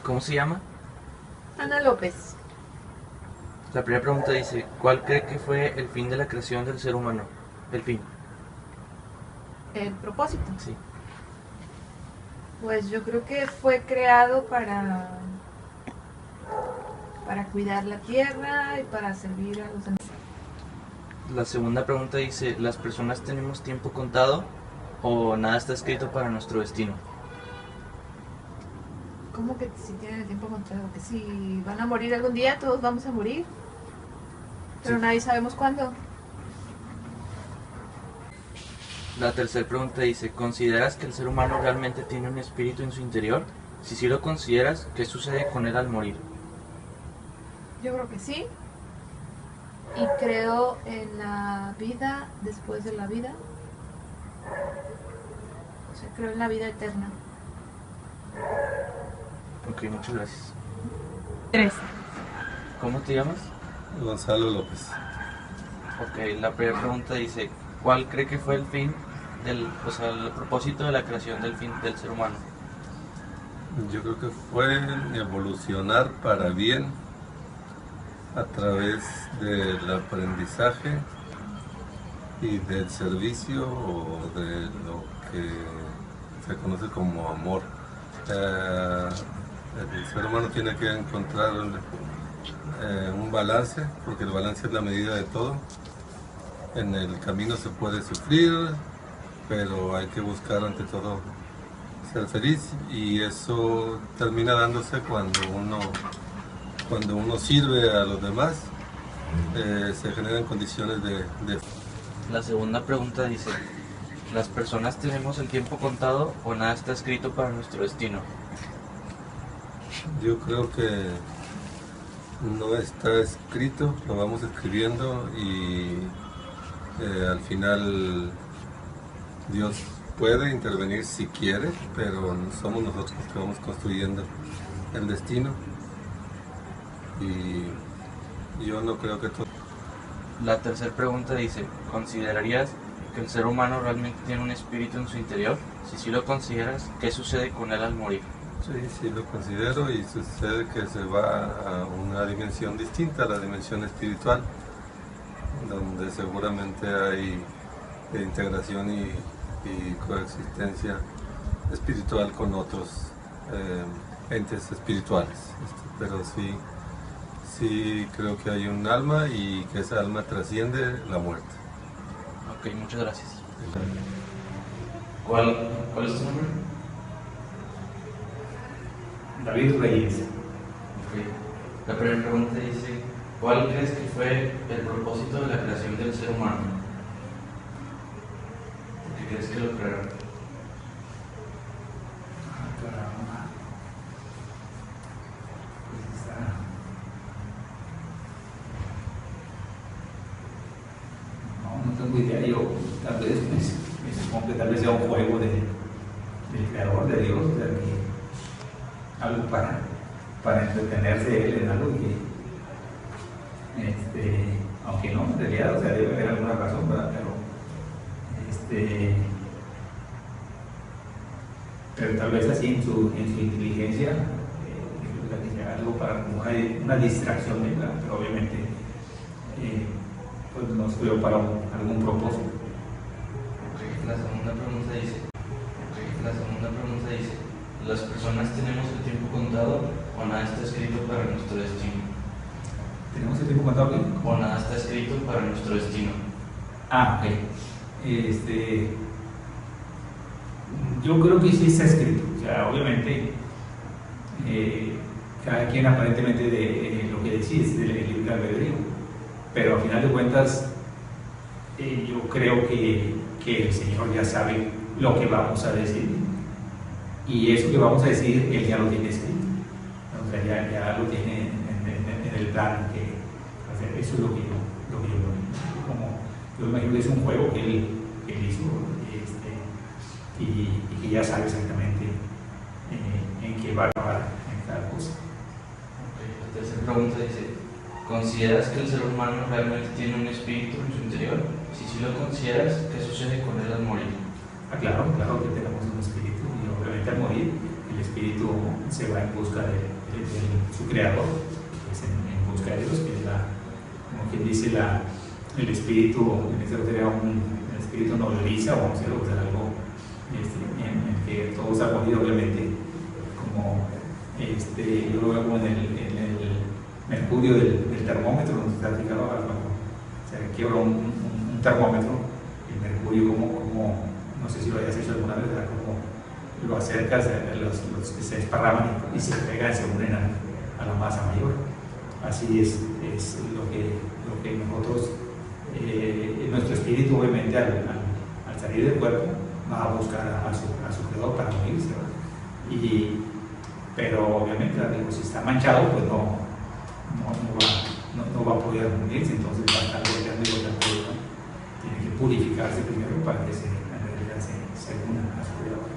¿Cómo se llama? Ana López. La primera pregunta dice, ¿cuál cree que fue el fin de la creación del ser humano? El fin. El propósito. Sí. Pues yo creo que fue creado para cuidar la tierra y para servir a los demás. La segunda pregunta dice, ¿las personas tenemos tiempo contado o nada está escrito para nuestro destino? ¿Cómo que si tienen el tiempo contado? Que si van a morir algún día, todos vamos a morir. Pero Sí. nadie sabemos cuándo. La tercera pregunta dice, ¿consideras que el ser humano realmente tiene un espíritu en su interior? Si sí lo consideras, ¿qué sucede con él al morir? Yo creo que sí. Y creo en la vida después de la vida. O sea, creo en la vida eterna. Ok, muchas gracias. 3. ¿Cómo te llamas? Gonzalo López. Ok, la primera pregunta dice, ¿cuál cree que fue el fin el propósito de la creación del ser humano? Yo creo que fue evolucionar para bien a través del aprendizaje y del servicio o de lo que se conoce como amor. El ser humano tiene que encontrar un balance, porque el balance es la medida de todo. En el camino se puede sufrir, pero hay que buscar ante todo ser feliz, y eso termina dándose cuando uno sirve a los demás. Se generan condiciones de... La segunda pregunta dice, ¿las personas tenemos el tiempo contado o nada está escrito para nuestro destino? Yo creo que no está escrito, lo vamos escribiendo, y al final Dios puede intervenir si quiere, pero somos nosotros los que vamos construyendo el destino, y yo no creo que todo... La tercera pregunta dice, ¿considerarías que el ser humano realmente tiene un espíritu en su interior? Si sí lo consideras, ¿qué sucede con él al morir? Sí, sí lo considero, y sucede que se va a una dimensión distinta, a la dimensión espiritual, donde seguramente hay integración y coexistencia espiritual con otros entes espirituales. Pero sí creo que hay un alma y que esa alma trasciende la muerte. Ok, muchas gracias. ¿Cuál es tu nombre? David Reyes. Ok. La primera pregunta dice, ¿cuál crees que fue el propósito de la creación del ser humano? ¿Por qué crees que lo crearon? Caramba. Pues no tengo idea. Yo tal vez me supongo que tal vez sea un juego del creador, de Dios, de que algo para entretenerse él en algo que aunque no, en realidad, o sea, debe haber alguna razón, ¿verdad? Pero tal vez así en su inteligencia, que sea algo para como una distracción, ¿verdad? Pero obviamente pues nos creó para algún propósito. La segunda pregunta dice, ¿las personas tenemos el tiempo contado o nada está escrito para nuestro destino? ¿Tenemos el tiempo contado aquí? ¿O nada está escrito para nuestro destino? Ah, ok. Yo creo que sí está escrito. O sea, obviamente, cada quien aparentemente de lo que decide es del libre albedrío. Pero al final de cuentas, yo creo que el Señor ya sabe lo que vamos a decir. Y eso que vamos a decir, Él ya lo tiene escrito. O sea, ya lo tiene en el plan que hacer. Eso es lo que yo como yo imagino que es un juego que él hizo, y que ya sabe exactamente en qué va a acabar en cada cosa. La tercera pregunta dice, ¿consideras que el ser humano realmente tiene un espíritu en su interior? Si sí lo consideras, ¿qué sucede con él al morir? Claro que tenemos un espíritu, y obviamente al morir, el el espíritu se va en busca de su creador, pues en busca de Dios, que es como quien dice, el espíritu, en este caso sería el espíritu nodriza, o vamos a decirlo, pues algo en que todo se ha podido, obviamente, como yo lo veo como en el mercurio del termómetro, donde está fijado cuando se quiebra un termómetro, el mercurio, como no sé si lo hayas hecho alguna vez, como lo acercas a los que se desparraman y se pegan, se unen a la masa mayor. Así es lo que nosotros, nuestro espíritu, obviamente, al salir del cuerpo, va a buscar a su creador para unirse, pero obviamente, si está manchado, pues no va a poder unirse, entonces va a estar golpeando y golpeando. Tiene que purificarse primero para que en realidad se una a su creador.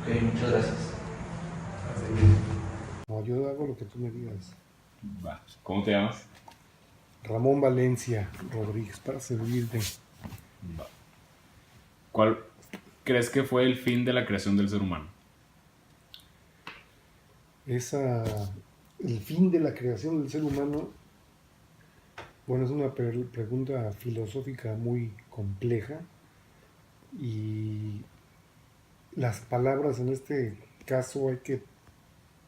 Ok, muchas gracias. No, yo hago lo que tú me digas. Va. ¿Cómo te llamas? Ramón Valencia Rodríguez, para servirte. Va. ¿Cuál crees que fue el fin de la creación del ser humano? El fin de la creación del ser humano, bueno, es una pregunta filosófica muy compleja y las palabras en este caso hay que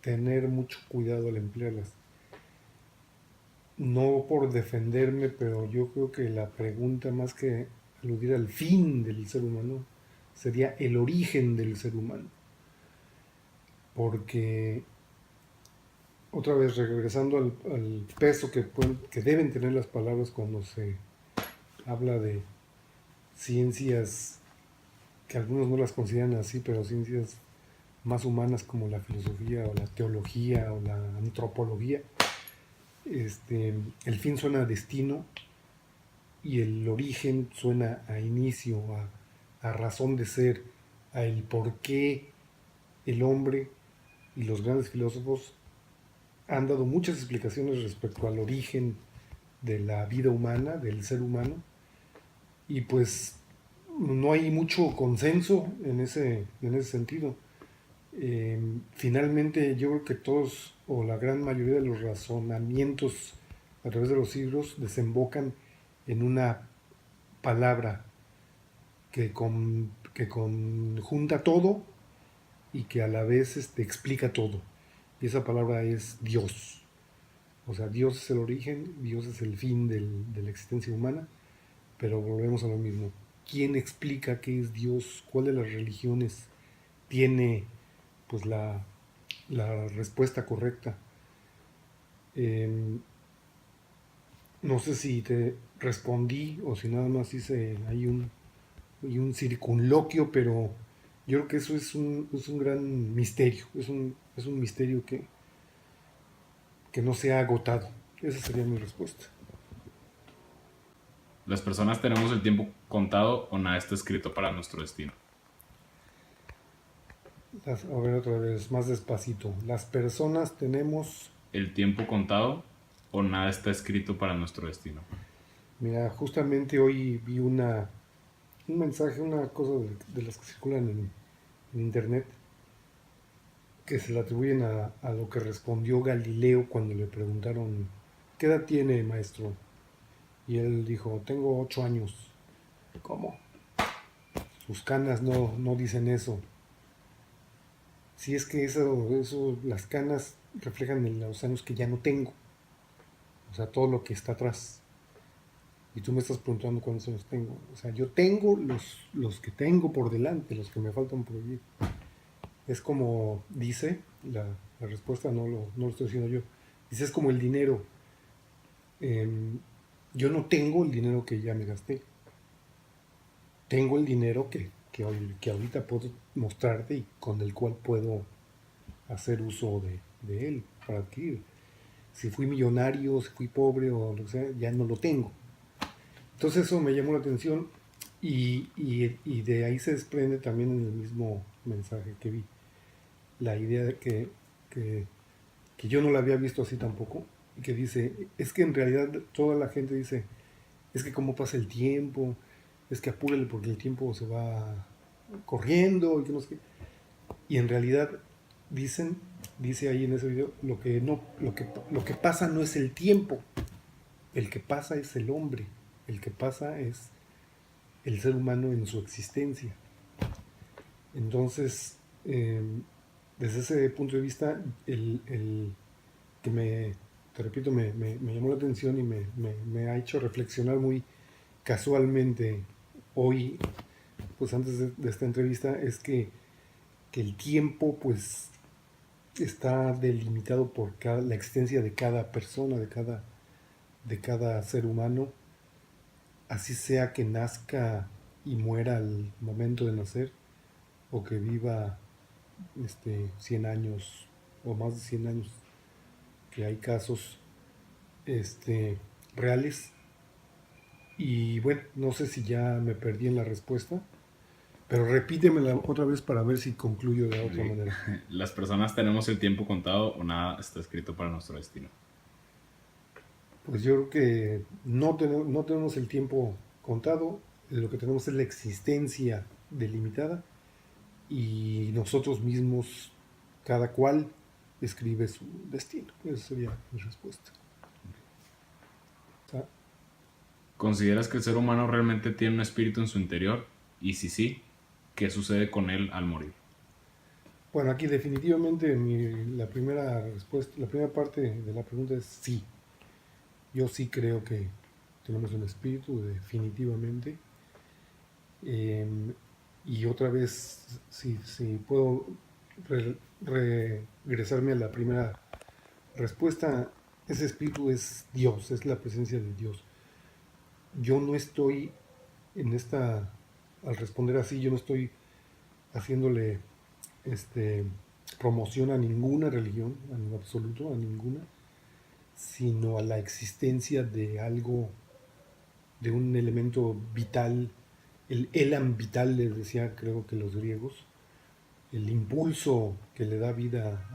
tener mucho cuidado al emplearlas. No por defenderme, pero yo creo que la pregunta, más que aludir al fin del ser humano, sería el origen del ser humano. Porque, otra vez, regresando al peso que deben tener las palabras cuando se habla de ciencias que algunos no las consideran así, pero ciencias más humanas como la filosofía o la teología o la antropología, el fin suena a destino y el origen suena a inicio, a razón de ser, a el por qué el hombre y los grandes filósofos han dado muchas explicaciones respecto al origen de la vida humana, del ser humano, y pues no hay mucho consenso en ese sentido. Finalmente yo creo que todos o la gran mayoría de los razonamientos a través de los siglos desembocan en una palabra que conjunta todo y que a la vez explica todo, y esa palabra es Dios. O sea, Dios es el origen, Dios es el fin de la existencia humana, pero volvemos a lo mismo. ¿Quién explica qué es Dios? ¿Cuál de las religiones tiene pues la respuesta correcta? No sé si te respondí o si nada más hice ahí un circunloquio, pero yo creo que eso es un gran misterio, es un misterio que no se ha agotado. Esa sería mi respuesta. ¿Las personas tenemos el tiempo contado o nada está escrito para nuestro destino? A ver, otra vez, más despacito. Las personas tenemos... ¿El tiempo contado o nada está escrito para nuestro destino? Mira, justamente hoy vi un mensaje, una cosa de las que circulan en internet, que se le atribuyen a lo que respondió Galileo cuando le preguntaron, ¿qué edad tiene, maestro? Y él dijo, tengo 8 años. ¿Cómo? Sus canas no dicen eso. Si es que eso, las canas reflejan en los años que ya no tengo. O sea, todo lo que está atrás. Y tú me estás preguntando cuántos años tengo. O sea, yo tengo los que tengo por delante, los que me faltan por vivir. Es como dice, la respuesta no lo estoy diciendo yo. Dice, es como el dinero. Yo no tengo el dinero que ya me gasté. Tengo el dinero que ahorita puedo mostrarte y con el cual puedo hacer uso de él para adquirir. Si fui millonario, si fui pobre o lo que sea, ya no lo tengo. Entonces eso me llamó la atención y de ahí se desprende también en el mismo mensaje que vi la idea de que yo no la había visto así tampoco, y que dice, es que en realidad toda la gente dice, es que cómo pasa el tiempo, es que apúrale porque el tiempo se va corriendo y que no sé qué. Y en realidad dice ahí en ese video, lo que pasa no es el tiempo, el que pasa es el hombre, el que pasa es el ser humano en su existencia. Entonces, desde ese punto de vista, el que te repito, me llamó la atención y me ha hecho reflexionar muy casualmente hoy, pues antes de esta entrevista, es que el tiempo pues está delimitado por la existencia de cada persona, de cada ser humano, así sea que nazca y muera al momento de nacer, o que viva 100 años o más de 100 años, que hay casos reales. Y bueno, no sé si ya me perdí en la respuesta, pero repítemela otra vez para ver si concluyo de otra manera. ¿Las personas tenemos el tiempo contado o nada está escrito para nuestro destino? Pues yo creo que no tenemos el tiempo contado, lo que tenemos es la existencia delimitada y nosotros mismos, cada cual escribe su destino. Esa sería mi respuesta. ¿Consideras que el ser humano realmente tiene un espíritu en su interior? Y si sí, ¿qué sucede con él al morir? Bueno, aquí definitivamente la primera respuesta, la primera parte de la pregunta es sí. Yo sí creo que tenemos un espíritu, definitivamente. Y otra vez, si puedo regresarme a la primera respuesta, ese espíritu es Dios, es la presencia de Dios. Yo no estoy al responder así, yo no estoy haciéndole promoción a ninguna religión, en absoluto, a ninguna, sino a la existencia de algo, de un elemento vital, el elan vital, les decía, creo que los griegos, el impulso que le da vida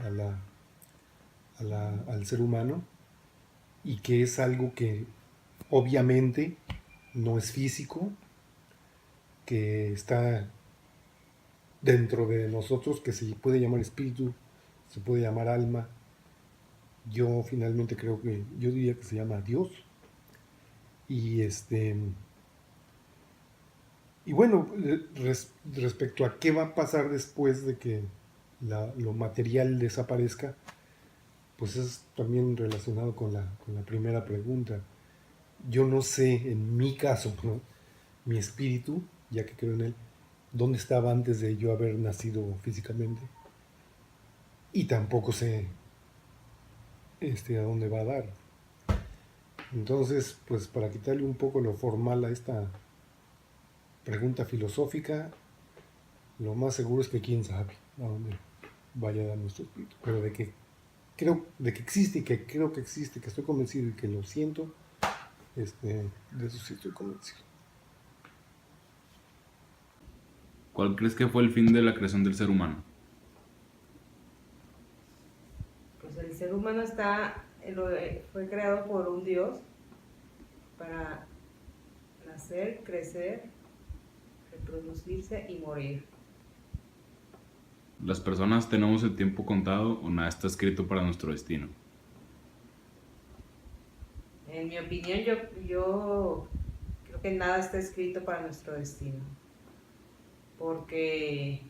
al ser humano, y que es algo que obviamente no es físico, que está dentro de nosotros, que se puede llamar espíritu, se puede llamar alma. Yo finalmente creo que, yo diría que se llama Dios. Y y bueno, respecto a qué va a pasar después de que lo material desaparezca, pues es también relacionado con la primera pregunta. Yo no sé, en mi caso, ¿no?, mi espíritu, ya que creo en él, dónde estaba antes de yo haber nacido físicamente. Y tampoco sé a dónde va a dar. Entonces, pues para quitarle un poco lo formal a esta pregunta filosófica, lo más seguro es que quién sabe a dónde vaya a dar nuestro espíritu. Pero de que existe, y que creo que existe, que estoy convencido y que lo siento, de eso sí estoy convencido. ¿Cuál crees que fue el fin de la creación del ser humano? Pues el ser humano fue creado por un Dios para nacer, crecer, reproducirse y morir. ¿Las personas tenemos el tiempo contado o nada está escrito para nuestro destino? En mi opinión, yo creo que nada está escrito para nuestro destino. Porque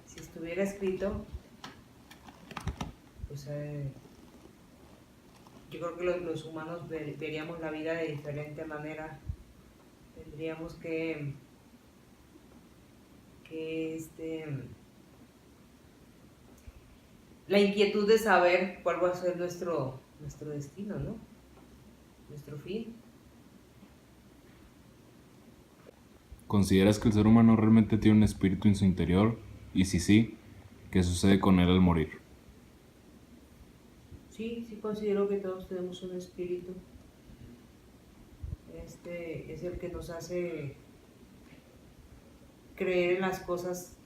si estuviera escrito, pues yo creo que los humanos veríamos la vida de diferente manera. Tendríamos que la inquietud de saber cuál va a ser nuestro destino, ¿no? Nuestro fin. ¿Consideras que el ser humano realmente tiene un espíritu en su interior? Y si sí, ¿qué sucede con él al morir? Sí considero que todos tenemos un espíritu. Es el que nos hace creer en las cosas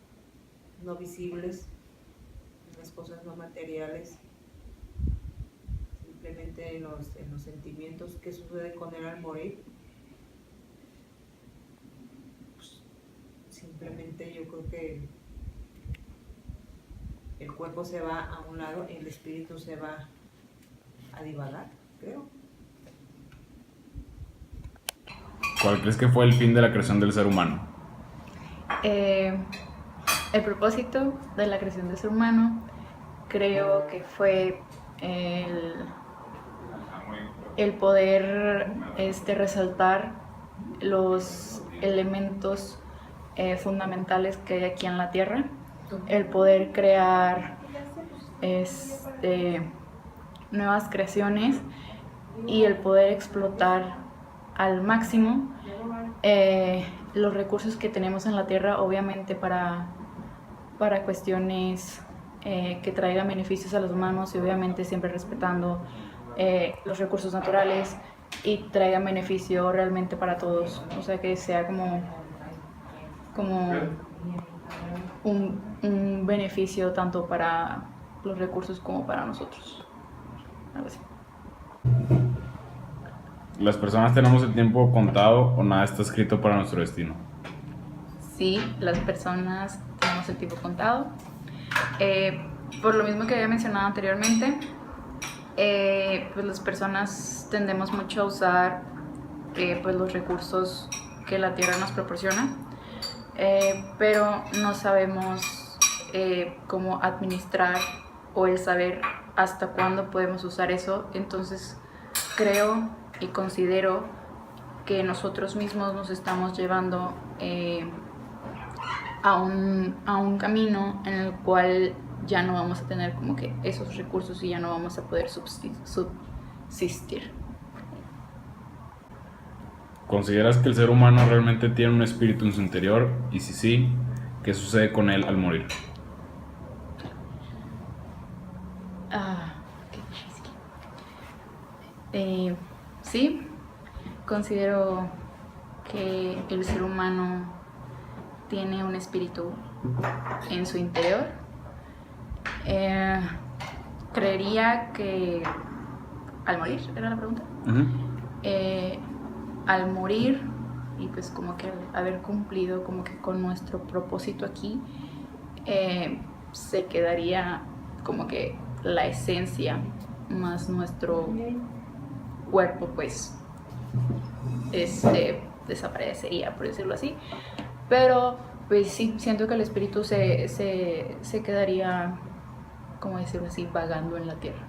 no visibles, en las cosas no materiales, simplemente en los sentimientos. ¿Qué sucede con él al morir? Pues, simplemente yo creo que el cuerpo se va a un lado y el espíritu se va a divagar, creo. ¿Cuál crees que fue el fin de la creación del ser humano? El propósito de la creación del ser humano creo que fue el poder resaltar los elementos fundamentales que hay aquí en la Tierra, el poder crear nuevas creaciones y el poder explotar al máximo los recursos que tenemos en la Tierra, obviamente para cuestiones que traigan beneficios a los humanos y obviamente siempre respetando los recursos naturales y traigan beneficio realmente para todos, o sea que sea como un beneficio tanto para los recursos como para nosotros, algo así. ¿Las personas tenemos el tiempo contado o nada está escrito para nuestro destino? Sí, las personas tenemos el tiempo contado. Por lo mismo que había mencionado anteriormente, pues las personas tendemos mucho a usar pues los recursos que la Tierra nos proporciona, pero no sabemos cómo administrar o el saber hasta cuándo podemos usar eso. Entonces creo y considero que nosotros mismos nos estamos llevando a un camino en el cual ya no vamos a tener como que esos recursos y ya no vamos a poder subsistir. ¿Consideras que el ser humano realmente tiene un espíritu en su interior? Y si sí, ¿qué sucede con él al morir? Qué difícil. Sí, considero que el ser humano tiene un espíritu en su interior. Creería que al morir, ¿era la pregunta? Al morir y pues como que al haber cumplido como que con nuestro propósito aquí, se quedaría como que la esencia más nuestro cuerpo pues desaparecería, por decirlo así, pero pues sí, siento que el espíritu se quedaría, como decirlo así, vagando en la tierra.